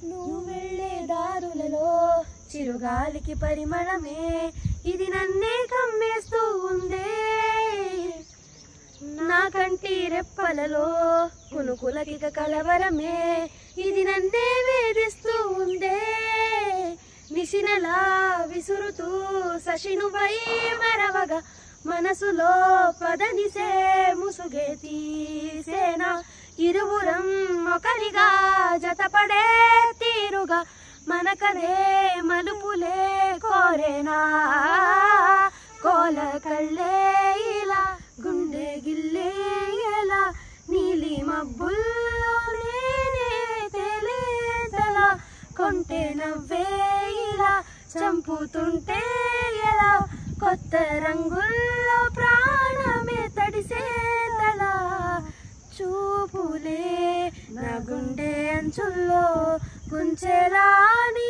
నువ్వు వెళ్ళే దారులలో చిరుగాలికి పరిమళమే ఇది నన్నే కమ్మేస్తూ ఉందే నా కంటి రెప్పలలో కునుకులకిక కలవరమే ఇది నన్నే వేధిస్తూ ఉందే నిశినలా విసురుతూ శశినుపై మరవగా మనసులో పదనిసే ముసుగే తీసేనా ఇరువురం ఒకరిగా జతపడే తీరుగా మనకదే మలుపులే కోరేనా కోల కళ్ళే ఇలా గుండె గిల్లే ఎలా నీలి మబ్బుల్లో నేనే తేలేదలా కొంటే నవ్వే ఇలా చంపుతుంటే ఎలా కొత్త రంగుల్లో ప్రాణమే తడిసేదలా చూపులే నా గుండె అంచుల్లో గుంచెలా నీ